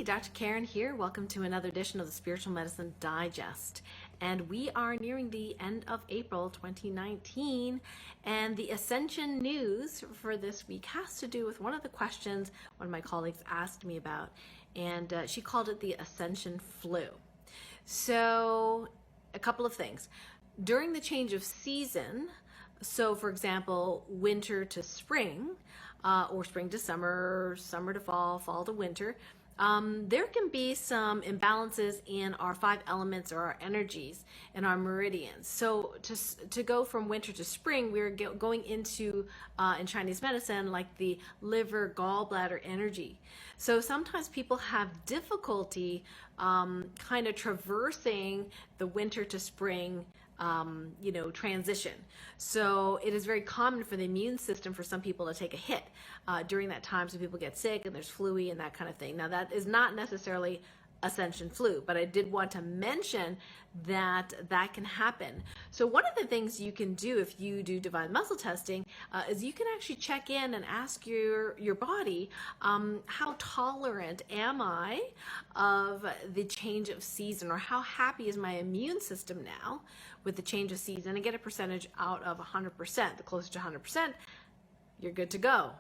Hey, Dr. Karen here. Welcome to another edition of the Spiritual Medicine Digest. And we are nearing the end of April 2019. And the Ascension news for this week has to do with one of the questions one of my colleagues asked me about. And she called it the Ascension Flu. So, a couple of things. During the change of season, so for example, winter to spring, or spring to summer, summer to fall, fall to winter, there can be some imbalances in our 5 elements or our energies and our meridians. So to go from winter to spring, we're going into, in Chinese medicine, like the liver, gallbladder energy. So sometimes people have difficulty kind of traversing the winter to spring transition. So it is very common for the immune system for some people to take a hit during that time. So people get sick and there's flu and that kind of thing. Now that is not necessarily Ascension Flu, but I did want to mention that that can happen. So one of the things you can do if you do divine muscle testing is you can actually check in and ask your body, how tolerant am I of the change of season, or how happy is my immune system now with the change of season, and get a percentage out of 100%. The closer to 100%, you're good to go.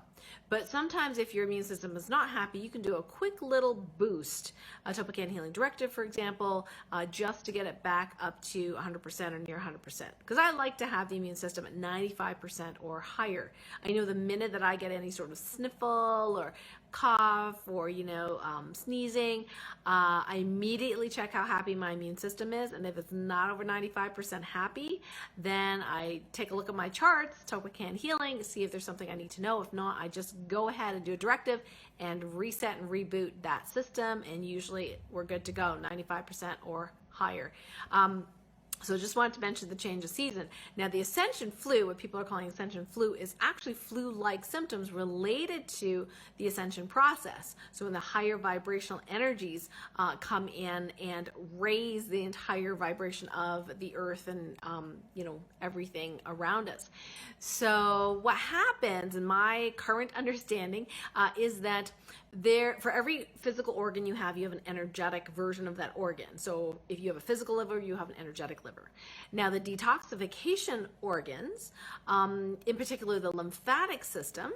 But sometimes if your immune system is not happy, you can do a quick little boost, a Topican Healing Directive, for example, just to get it back up to 100% or near 100%. Because I like to have the immune system at 95% or higher. I know the minute that I get any sort of sniffle or cough or sneezing, I immediately check how happy my immune system is, and if it's not over 95% happy, then I take a look at my charts, Topican Healing, see if there's something I need to know. If not, I just go ahead and do a directive and reset and reboot that system, and usually we're good to go, 95% or higher. So just wanted to mention the change of season. Now the Ascension Flu, what people are calling Ascension Flu, is actually flu-like symptoms related to the ascension process. So when the higher vibrational energies come in and raise the entire vibration of the earth and everything around us. So what happens, in my current understanding, is that for every physical organ you have an energetic version of that organ. So if you have a physical liver, you have an energetic liver. Now the detoxification organs, in particular the lymphatic system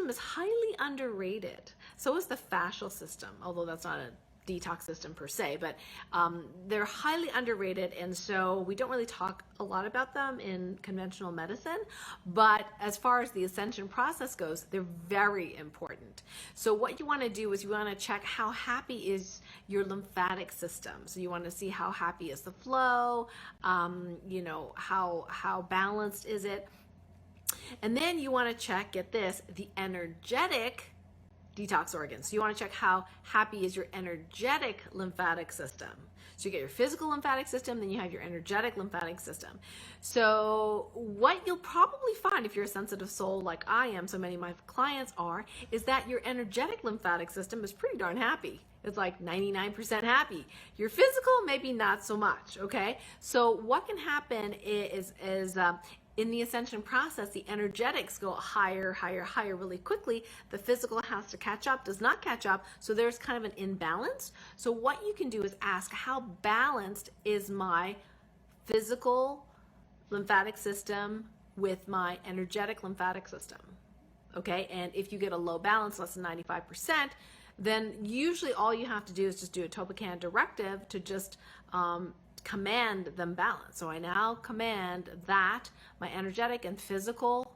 is highly underrated. So is the fascial system, although that's not a detox system per se, but they're highly underrated, and so we don't really talk a lot about them in conventional medicine. But as far as the ascension process goes, they're very important. So what you want to do is you want to check how happy is your lymphatic system. So you want to see how happy is the flow, how balanced is it, and then you want to check, get this, the energetic detox organs. So you want to check how happy is your energetic lymphatic system. So you get your physical lymphatic system, then you have your energetic lymphatic system. So what you'll probably find if you're a sensitive soul like I am, so many of my clients are, is that your energetic lymphatic system is pretty darn happy. It's like 99% happy. Your physical, maybe not so much, okay? So what can happen is in the ascension process, the energetics go higher, higher, higher really quickly. The physical has to catch up, does not catch up, so there's kind of an imbalance. So what you can do is ask, how balanced is my physical lymphatic system with my energetic lymphatic system? Okay, and if you get a low balance, less than 95%, then usually all you have to do is just do a Topican directive to just command them balance. So I now command that my energetic and physical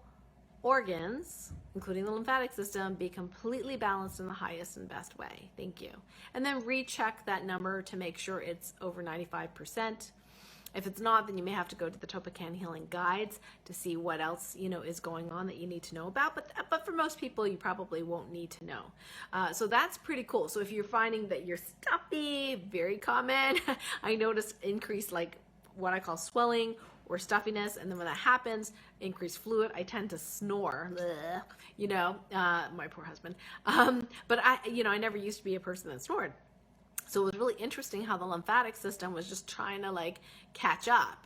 organs, including the lymphatic system, be completely balanced in the highest and best way. Thank you. And then recheck that number to make sure it's over 95%. If it's not, then you may have to go to the Topican Healing Guides to see what else is going on that you need to know about. But for most people, you probably won't need to know. So that's pretty cool. So if you're finding that you're stuffy, very common. I notice increased like what I call swelling or stuffiness, and then when that happens, increased fluid. I tend to snore. My poor husband. But I never used to be a person that snored. So it was really interesting how the lymphatic system was just trying to like catch up,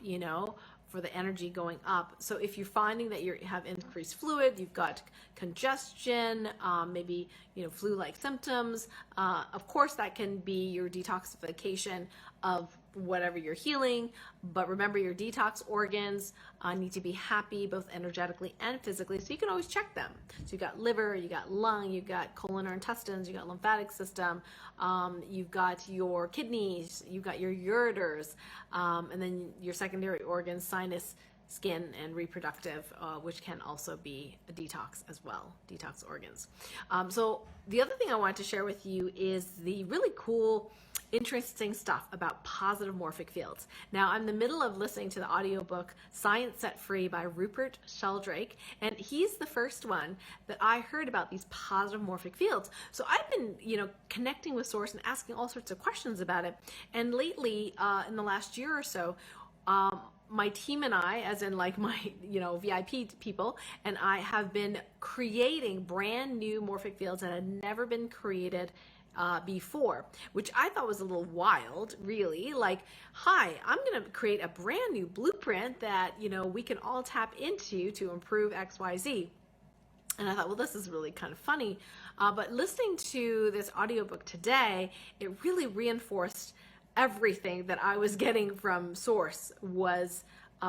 for the energy going up. So if you're finding that you have increased fluid, you've got congestion, maybe flu-like symptoms, of course that can be your detoxification of whatever you're healing. But remember, your detox organs need to be happy both energetically and physically, so you can always check them. So you've got liver, you got lung, you've got colon or intestines, you got lymphatic system, you've got your kidneys, you've got your ureters, and then your secondary organs, sinus, skin, and reproductive, which can also be a detox as well, detox organs. So the other thing I wanted to share with you is the really cool, interesting stuff about positive morphic fields. Now, I'm in the middle of listening to the audiobook Science Set Free by Rupert Sheldrake, and he's the first one that I heard about these positive morphic fields. So I've been, connecting with Source and asking all sorts of questions about it. And lately, in the last year or so, my team and I, as in like my, VIP people, and I have been creating brand new morphic fields that had never been created before, which I thought was a little wild, really. Like, hi, I'm going to create a brand new blueprint that, we can all tap into to improve XYZ. And I thought, well, this is really kind of funny. But listening to this audiobook today, it really reinforced everything that I was getting from Source was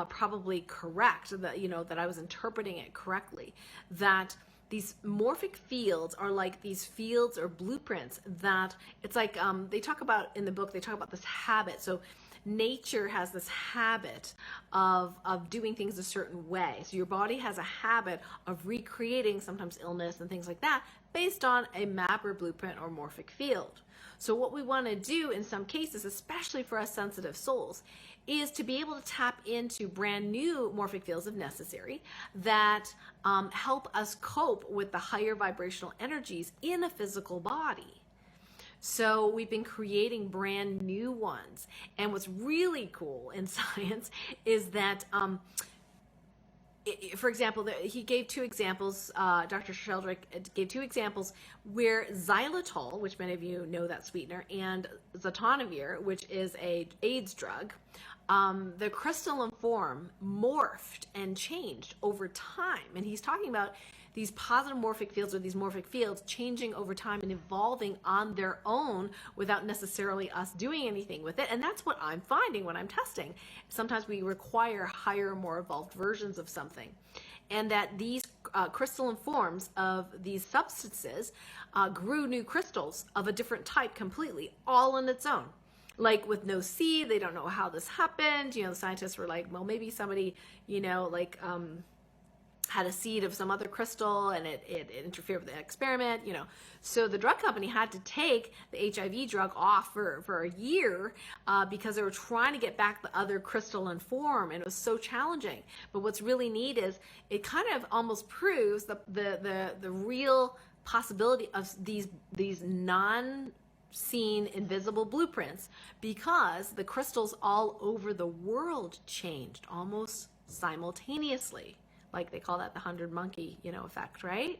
probably correct, that I was interpreting it correctly, that these morphic fields are like these fields or blueprints that it's like, they talk about in the book, they talk about this habit. So nature has this habit of doing things a certain way. So your body has a habit of recreating sometimes illness and things like that based on a map or blueprint or morphic field. So what we want to do in some cases, especially for us sensitive souls, is to be able to tap into brand new morphic fields if necessary that help us cope with the higher vibrational energies in a physical body. So we've been creating brand new ones. And what's really cool in science is that for example, he gave two examples, Dr. Sheldrake gave two examples where xylitol, which many of you know that sweetener, and zatonavir, which is a AIDS drug, the crystalline form morphed and changed over time. And he's talking about these positive morphic fields or these morphic fields changing over time and evolving on their own without necessarily us doing anything with it. And that's what I'm finding when I'm testing. Sometimes we require higher, more evolved versions of something. And that these crystalline forms of these substances grew new crystals of a different type completely, all on its own. Like with no seed, they don't know how this happened. The scientists were like, well, maybe somebody, had a seed of some other crystal and it interfered with the experiment, So the drug company had to take the HIV drug off for a year because they were trying to get back the other crystalline form, and it was so challenging. But what's really neat is it kind of almost proves the real possibility of these non-seen invisible blueprints, because the crystals all over the world changed almost simultaneously. Like they call that the 100 monkey, effect, right?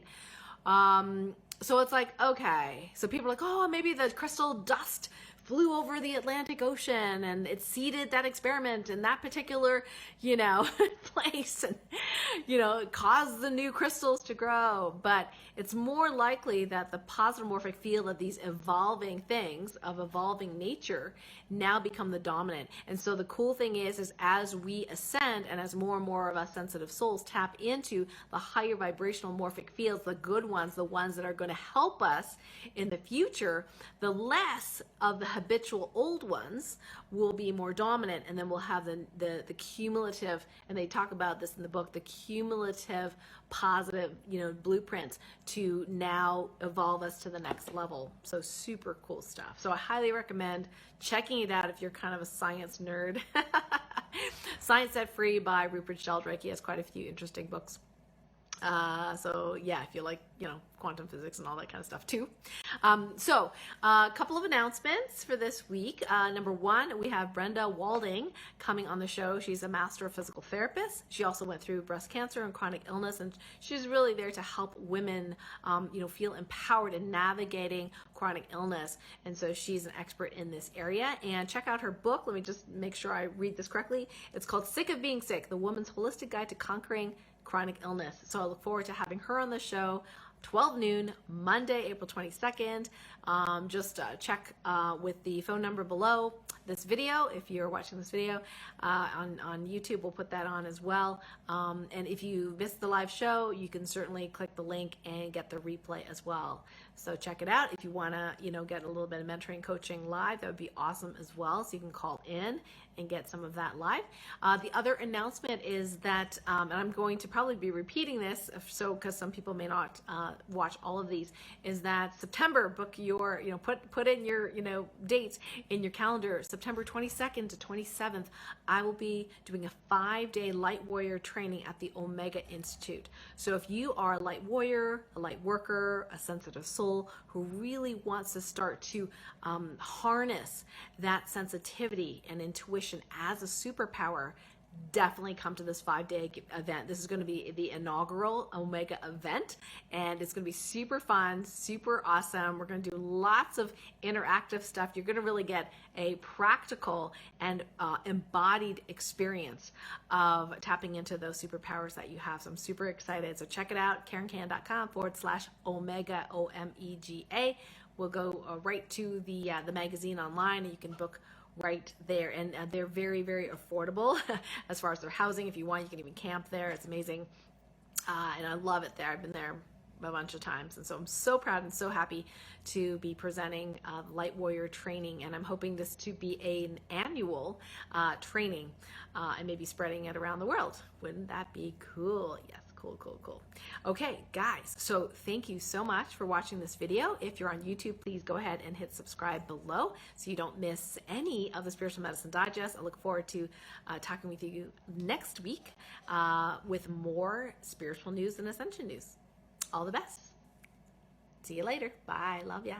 So it's like, okay. So people are like, oh, maybe the crystal dust flew over the Atlantic Ocean and it seeded that experiment in that particular, place, and, it caused the new crystals to grow. But it's more likely that the positive morphic field of these evolving things, of evolving nature, now become the dominant. And so the cool thing is as we ascend and as more and more of us sensitive souls tap into the higher vibrational morphic fields, the good ones, the ones that are going to help us in the future, the less of the habitual old ones will be more dominant, and then we'll have the cumulative, and they talk about this in the book, the cumulative positive blueprints to now evolve us to the next level. So super cool stuff. So I highly recommend checking it out if you're kind of a science nerd. Science Set Free by Rupert Sheldrake. He has quite a few interesting books. So yeah, if you like, quantum physics and all that kind of stuff too. So a couple of announcements for this week. Number one, we have Brenda Walding coming on the show. She's a master of physical therapist. She also went through breast cancer and chronic illness, and she's really there to help women, feel empowered in navigating chronic illness. And so she's an expert in this area. And check out her book. Let me just make sure I read this correctly. It's called Sick of Being Sick: The Woman's Holistic Guide to Conquering Chronic Illness. So I look forward to having her on the show 12 noon, Monday, April 22nd. Just check with the phone number below this video. If you're watching this video on YouTube, we'll put that on as well. And if you missed the live show, you can certainly click the link and get the replay as well. So check it out. If you want to, get a little bit of mentoring coaching live, that would be awesome as well. So you can call in and get some of that live. The other announcement is that, and I'm going to probably be repeating this, because some people may not watch all of these, is that September, book your, put in your, dates in your calendar. September 22nd to 27th, I will be doing a 5-day light warrior training at the Omega Institute. So if you are a light warrior, a light worker, a sensitive soul who really wants to start to harness that sensitivity and intuition as a superpower, definitely come to this 5-day event. This is going to be the inaugural Omega event, and it's going to be super fun, super awesome. We're going to do lots of interactive stuff. You're going to really get a practical and embodied experience of tapping into those superpowers that you have. So I'm super excited. So check it out, KarenCan.com/Omega, OMEGA. We'll go right to the magazine online, and you can book right there. And they're very, very affordable as far as their housing. If you want, you can even camp there. It's amazing. And I love it there. I've been there a bunch of times. And so I'm so proud and so happy to be presenting Light Warrior training. And I'm hoping this to be an annual training and maybe spreading it around the world. Wouldn't that be cool? Yes. Cool. Okay, guys, so thank you so much for watching this video. If you're on YouTube, please go ahead and hit subscribe below so you don't miss any of the Spiritual Medicine Digest. I look forward to talking with you next week with more spiritual news and ascension news. All the best. See you later. Bye. Love ya.